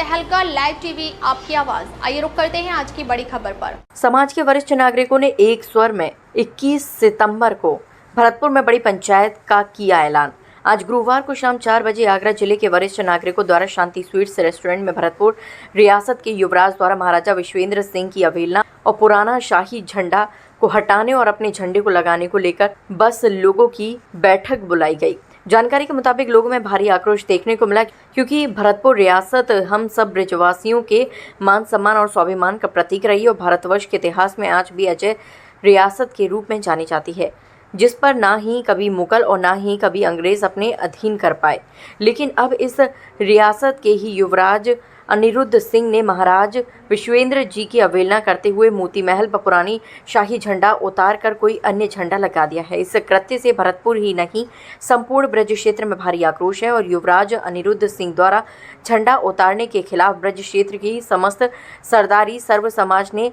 तहलका live TV आपकी आवाज। आइए रुक करते हैं आज की बड़ी खबर पर। समाज के वरिष्ठ नागरिकों ने एक स्वर में 21 सितंबर को भरतपुर में बड़ी पंचायत का किया ऐलान। आज गुरुवार को शाम 4 बजे आगरा जिले के वरिष्ठ नागरिकों द्वारा शांति स्वीट्स रेस्टोरेंट में भरतपुर रियासत के युवराज द्वारा महाराजा विश्वेंद्र सिंह की अवहेलना और पुराना शाही झंडा को हटाने और अपने झंडे को लगाने को लेकर बस लोगों की बैठक बुलाई गई। जानकारी के मुताबिक लोगों में भारी आक्रोश देखने को मिला, क्योंकि भरतपुर रियासत हम सब ब्रजवासियों के मान सम्मान और स्वाभिमान का प्रतीक रही और भारतवर्ष के इतिहास में आज भी अजय रियासत के रूप में जानी जाती है, जिस पर ना ही कभी मुगल और ना ही कभी अंग्रेज अपने अधीन कर पाए। लेकिन अब इस रियासत के ही युवराज अनिरुद्ध सिंह ने महाराज विश्वेंद्र जी की अवहेलना करते हुए मोती महल पर पुरानी शाही झंडा उतार कर कोई अन्य झंडा लगा दिया है। इस कृत्य से भरतपुर ही नहीं संपूर्ण ब्रज क्षेत्र में भारी आक्रोश है और युवराज अनिरुद्ध सिंह द्वारा झंडा उतारने के खिलाफ ब्रज क्षेत्र की समस्त सरदारी सर्व समाज ने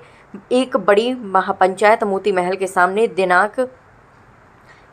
एक बड़ी महापंचायत मोती महल के सामने दिनांक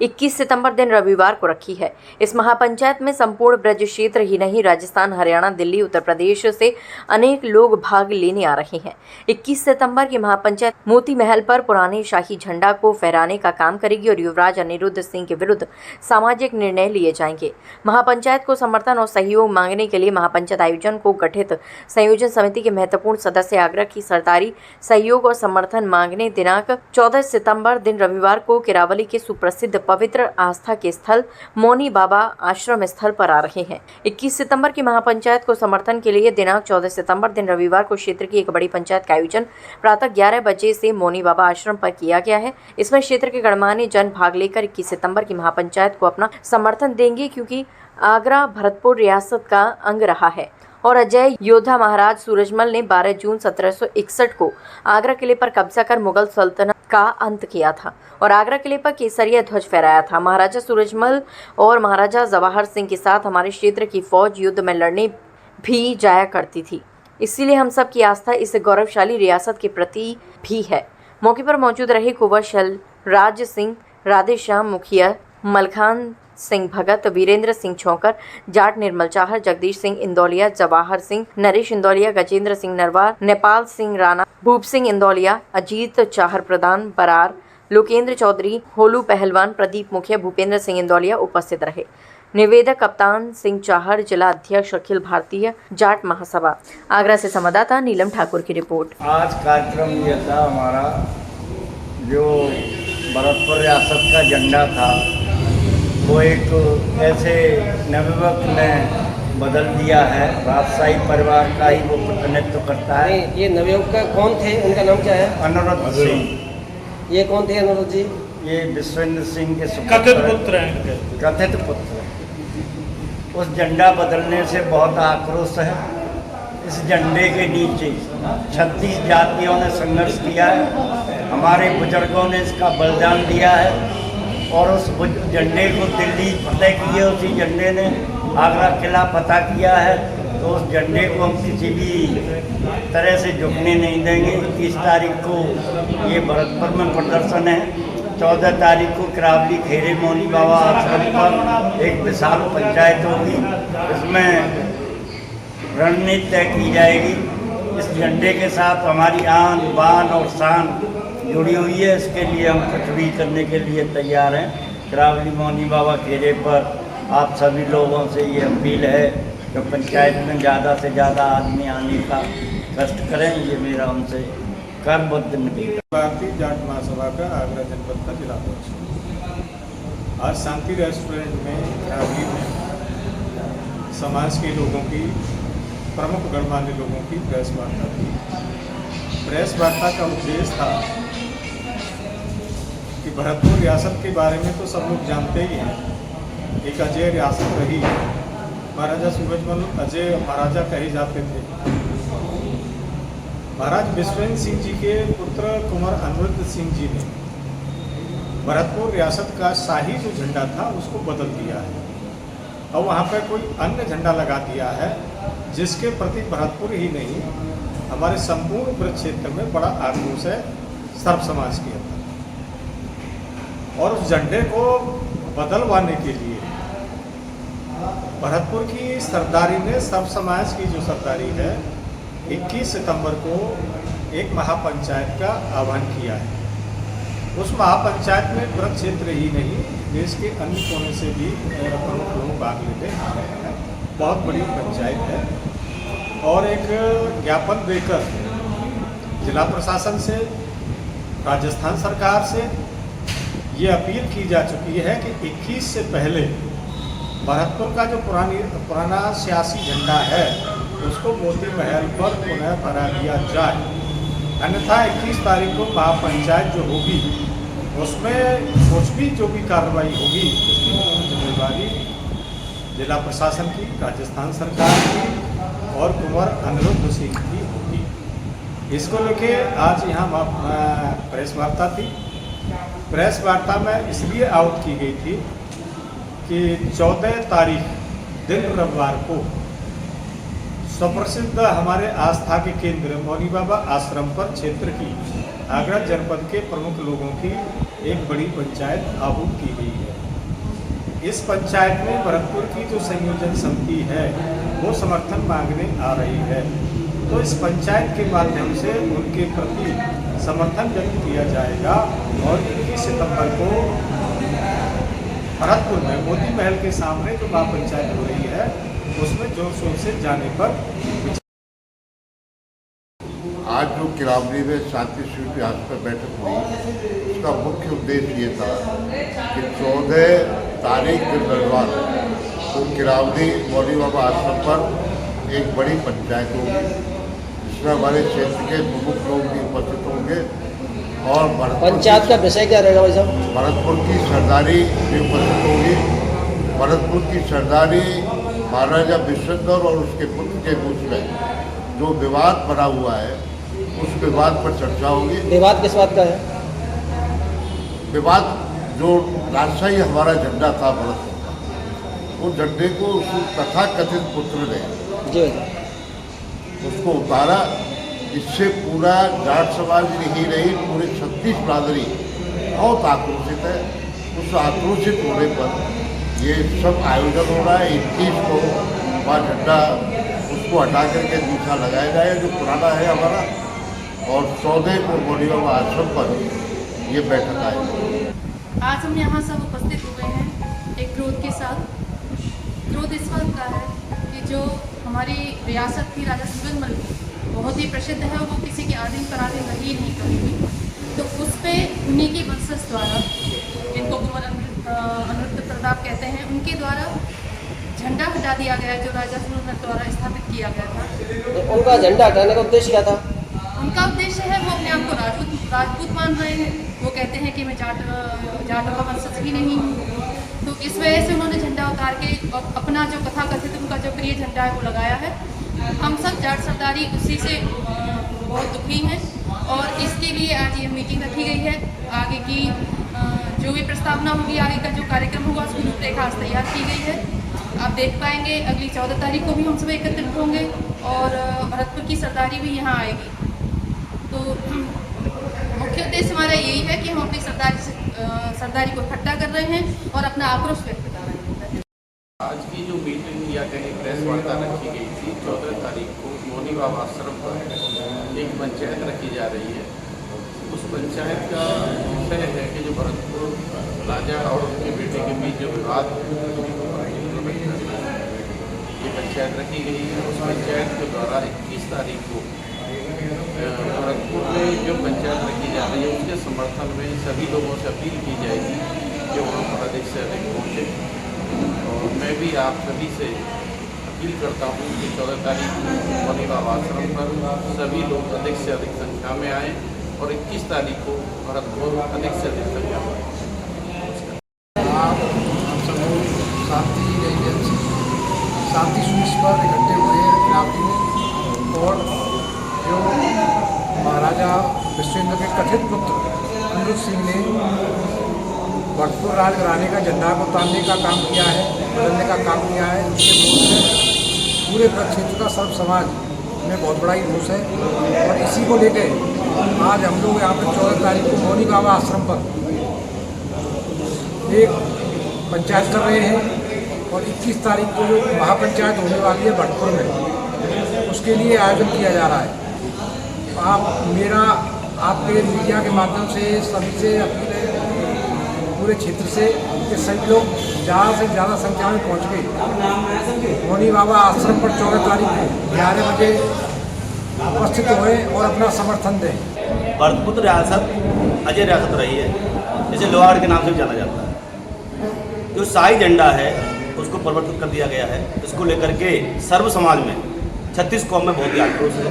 21 सितंबर दिन रविवार को रखी है। इस महापंचायत में संपूर्ण ब्रज क्षेत्र ही नहीं राजस्थान, हरियाणा, दिल्ली, उत्तर प्रदेश से अनेक लोग भाग लेने आ रहे हैं। 21 सितंबर की महापंचायत मोती महल पर पुराने शाही झंडा को फहराने का काम करेगी और युवराज अनिरुद्ध सिंह के विरुद्ध सामाजिक निर्णय लिए जाएंगे। महापंचायत को समर्थन और सहयोग मांगने के लिए महापंचायत आयोजन को गठित संयोजन समिति के महत्वपूर्ण सदस्य आगरा की सरदारी सहयोग और समर्थन मांगने दिनांक 14 सितंबर दिन रविवार को किरावली के सुप्रसिद्ध पवित्र आस्था के स्थल मौनी बाबा आश्रम स्थल पर आ रहे हैं। 21 सितंबर की महापंचायत को समर्थन के लिए दिनांक 14 सितंबर दिन रविवार को क्षेत्र की एक बड़ी पंचायत का आयोजन प्रातः 11 बजे से मौनी बाबा आश्रम पर किया गया है। इसमें क्षेत्र के गणमान्य जन भाग लेकर 21 सितंबर की महापंचायत को अपना समर्थन देंगे, क्योंकि आगरा भरतपुर रियासत का अंग रहा है और अजय योद्धा महाराज सूरजमल ने 12 जून 1761 को आगरा किले पर कब्जा कर मुगल सल्तनत का अंत किया था और आगरा किले पर केसरिया ध्वज फहराया था। महाराजा सूरजमल और महाराजा जवाहर सिंह के साथ हमारे क्षेत्र की फौज युद्ध में लड़ने भी जाया करती थी, इसीलिए हम सब की आस्था इस गौरवशाली रियासत के प्रति भी है। मौके पर मौजूद रहे कुंवर शैलराज सिंह, राधेश्याम मुखिया, मलखान सिंह भगत, वीरेंद्र सिंह छोकर, जाट निर्मल चाहर, जगदीश सिंह इंदौलिया, जवाहर सिंह, नरेश इंदौलिया, गजेंद्र सिंह नरवार, नेपाल सिंह राणा, भूप सिंह इंदौलिया, अजीत चाहर प्रधान बरार, लोकेंद्र चौधरी, होलू पहलवान, प्रदीप मुखिया, भूपेंद्र सिंह इंदौलिया उपस्थित रहे। निवेदक कप्तान सिंह चाहर, जिला अध्यक्ष अखिल भारतीय जाट महासभा। आगरा से संवाददाता नीलम ठाकुर की रिपोर्ट। आज कार्यक्रम ये था हमारा, जो भरतपुर रियासत का झंडा था वो एक ऐसे नवयुवक ने बदल दिया है। राजशाही परिवार का ही वो प्रतिनिधित्व करता है। ये नवयुवक कौन थे, उनका नाम क्या है? अनिरुद्ध सिंह। ये कौन थे अनिरुद्ध जी? ये विश्वेंद्र सिंह के कथित पुत्र हैं। कथित पुत्र। उस झंडा बदलने से बहुत आक्रोश है। इस झंडे के नीचे 36 जातियों ने संघर्ष किया है। हमारे बुजुर्गों ने इसका बलिदान दिया है और उस झंडे को दिल्ली फतेह किए, उसी झंडे ने आगरा किला फतह किया है। तो उस झंडे को हम किसी भी तरह से झुकने नहीं देंगे। 21 तारीख को ये भरतपुर में प्रदर्शन है। 14 तारीख को किरावली खेरे मौनी बाबा आश्रम पर एक विशाल पंचायत होगी। इसमें रणनीति तय की जाएगी। इस झंडे के साथ हमारी आन बान और शान जुड़ी हुई है। इसके लिए हम कुछ भी करने के लिए तैयार हैं। किरावली मौनी बाबा खेरे पर आप सभी लोगों से ये अपील है कि पंचायत में ज़्यादा से ज़्यादा आदमी आने का कष्ट करें। ये मेरा उनसे कर्मबद्ध निवेदन। भारतीय जाट महासभा का आगरा जनपद का जिला अध्यक्ष आज शांति रेस्टोरेंट में किरावली में समाज के लोगों की, प्रमुख गणमान्य लोगों की प्रेस वार्ता थी। प्रेस वार्ता का उद्देश्य था कि भरतपुर रियासत के बारे में तो सब लोग जानते ही हैं। एक अजय रियासत रही। महाराजा सूरजमल अजय महाराजा कहे जाते थे। महाराज विश्वेंद्र सिंह जी के पुत्र कुंवर अनिरुद्ध सिंह जी ने भरतपुर रियासत का शाही जो झंडा था उसको बदल दिया है और वहाँ पर कोई अन्य झंडा लगा दिया है, जिसके प्रति भरतपुर ही नहीं हमारे संपूर्ण ब्रज क्षेत्र में बड़ा आक्रोश है सर्व समाज के अंदर। और उस झंडे को बदलवाने के लिए भरतपुर की सरदारी ने सब समाज की जो सरदारी है 21 सितंबर को एक महापंचायत का आह्वान किया है। उस महापंचायत में ब्रज क्षेत्र ही नहीं, देश के अन्य कोने से भी प्रमुख लोग भाग लेते हैं। बहुत बड़ी पंचायत है और एक ज्ञापन देकर जिला प्रशासन से, राजस्थान सरकार से ये अपील की जा चुकी है कि 21 से पहले भरतपुर का जो पुराना सियासी झंडा है उसको मोती महल पर पुनः फहरा दिया जाए, अन्यथा 21 तारीख को महापंचायत जो होगी उसमें कुछ भी जो भी कार्रवाई होगी उसकी जिम्मेदारी जिला प्रशासन की, राजस्थान सरकार की और कुंवर अनिरुद्ध सिंह की होगी। इसको लेके आज यहाँ प्रेस वार्ता थी। प्रेस वार्ता में इसलिए आउट की गई थी कि 14 तारीख दिन रविवार को सुप्रसिद्ध हमारे आस्था के केंद्र मौनी बाबा आश्रम पर क्षेत्र की आगरा जनपद के प्रमुख लोगों की एक बड़ी पंचायत आहूत की गई है। इस पंचायत में भरतपुर की जो संयोजन समिति है वो समर्थन मांगने आ रही है, तो इस पंचायत के माध्यम से उनके प्रति समर्थन व्यक्त किया जाएगा और 21 सितंबर को भरतपुर में मोती महल के सामने जो महापंचायत हो रही है उसमें जोर शोर से जाने पर आज जो किरावली में शांति स्वीट हाउस पर बैठक हुई, उसका मुख्य उद्देश्य ये था कि 14 तारीख दिन रविवार को किरावली मौनी बाबा आश्रम पर एक बड़ी पंचायत होगी, जिसमें हमारे क्षेत्र के प्रमुख लोग भी उपस्थित होंगे और पंचायत का विषय क्या रहेगा भाई साहब? भरतपुर की सरदारी भी उपस्थित होगी। भरतपुर की सरदारी महाराजा विश्वेश्वर और उसके पुत्र के बीच में जो विवाद बना हुआ है उस विवाद पर चर्चा होगी। विवाद किस बात का है? विवाद जो राजशाही हमारा झंडा था भरतपुर का, वो झंडे को उस तथाकथित पुत्र ने जी उसको उतारा। इससे पूरा जाट समाज ही नहीं, पूरे 36 बिरादरी बहुत आक्रोशित है। उस आक्रोशित होने पर ये सब आयोजन हो रहा है। 21 को वहाँ झंडा उसको हटा करके दूसरा लगाया जाए जो पुराना है हमारा, और 14 को मौनी बाबा आश्रम पर ये बैठक आएगी। आज हम यहाँ सब उपस्थित हुए हैं एक क्रोध के साथ। क्रोध इस बात का है कि जो हमारी रियासत थी राजा सूरजमल की, बहुत ही प्रसिद्ध है, वो किसी के आधीन पराधीन रही नहीं कभी भी, तो उस पर उन्हीं के वंशज द्वारा, जिनको कुंवर अनिरुद्ध प्रताप कहते हैं, उनके द्वारा झंडा हटा दिया गया जो राजा सूरजमल द्वारा स्थापित किया गया था। तो उनका झंडा हटाने का उद्देश्य क्या था? उनका उद्देश्य है वो अपने आप को राजपूत मान रहे हैं। वो कहते हैं कि मैं जाटों का वंशज ही नहीं हूँ, तो इस वजह से उन्होंने झंडा उतार के अपना जो कथाकथित उनका जो प्रिय झंडा है वो लगाया है। हम सब जाट सरदारी उसी से बहुत दुखी हैं और इसके लिए आज ये मीटिंग रखी गई है। आगे की जो भी प्रस्तावना होगी, आगे का जो कार्यक्रम होगा उसकी रूपरेखा आज तैयार की गई है। आप देख पाएंगे अगली 14 तारीख को भी हम सब एकत्रित होंगे और भरतपुर की सरदारी भी यहाँ आएगी। तो मुख्य उद्देश्य हमारा यही है कि हम अपनी सरदारी को इकट्ठा कर रहे हैं और अपना आक्रोश व्यक्त कर रहे हैं। आज की जो मीटिंग या कहीं प्रेस वार्ता रखी गई थी 14 तारीख को मौनी बाबा आश्रम पर एक पंचायत रखी जा रही है। उस पंचायत का विषय है कि जो भरतपुर राजा और उनके बेटे के बीच जो विवाद ये पंचायत रखी गई है। उस पंचायत के द्वारा 21 तारीख को भरतपुर में जो पंचायत रखी जा रही है उसके समर्थन में सभी लोगों से अपील की जाएगी कि वहाँ पर अधिक से अधिक पहुँचे। और मैं भी आप सभी से अपील करता हूँ कि 14 तारीख को मौनी बाबा आश्रम पर सभी लोग अधिक से अधिक संख्या में आएँ और 21 तारीख को भरतपुर अधिक से अधिक संख्या में शांति स्वीट्स पर इकट्ठे हुए हैं किरावली में, और जो महाराजा विश्वेश्वर के कथित पुत्र अनिरुद्ध सिंह ने भरतपुर राज घराने का झंडा को उतारने का काम किया है, बदलने का काम किया है, उसके विरोध में पूरे ब्रज क्षेत्र का सर्व समाज में बहुत बड़ा ही रोष है। और इसी को लेकर आज हम लोग यहाँ पर 14 तारीख को मौनी बाबा आश्रम पर एक पंचायत कर रहे हैं और 21 तारीख को जो महापंचायत होने वाली है भरतपुर में, उसके लिए आयोजन किया जा रहा है। आपके मीडिया के माध्यम से सभी से अपील है, पूरे क्षेत्र से, कि सभी लोग ज़्यादा से ज़्यादा संख्या में पहुँच के मौनी बाबा आश्रम पर 14 तारीख को 11 बजे उपस्थित हुए और अपना समर्थन दें। भरतपुर रियासत अजय रियासत रही है, जिसे लोहाड़ के नाम से भी जाना जाता है। जो शाही झंडा है उसको परिवर्तित कर दिया गया है। इसको लेकर के सर्व समाज में 36 कौम में बहुत ही आक्रोश है।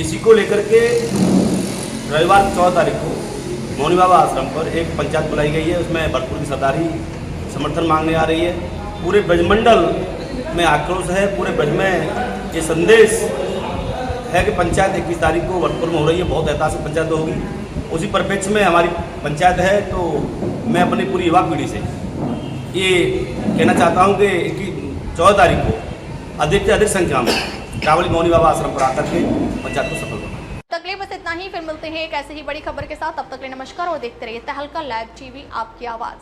इसी को लेकर के रविवार 14 तारीख को मौनी बाबा आश्रम पर एक पंचायत बुलाई गई है। उसमें भरतपुर की सरदारी समर्थन मांगने आ रही है। पूरे ब्रजमंडल में आक्रोश है। पूरे ब्रज में ये संदेश है कि पंचायत 21 तारीख को भरतपुर में हो रही है। बहुत ऐतिहासिक पंचायत होगी। उसी परिप्रेक्ष्य में हमारी पंचायत है, तो मैं अपनी पूरी युवा पीढ़ी से ये कहना चाहता हूँ कि 14 तारीख को अधिक से अधिक संख्या में कावली मौनी बाबा आश्रम पर आकर के पंचायत को सफल बनाएं। तक लिए बस इतना ही, फिर मिलते हैं एक ऐसे ही बड़ी खबर के साथ। तब तक के लिए नमस्कार और देखते रहिए तहलका लाइव टीवी, आपकी आवाज़।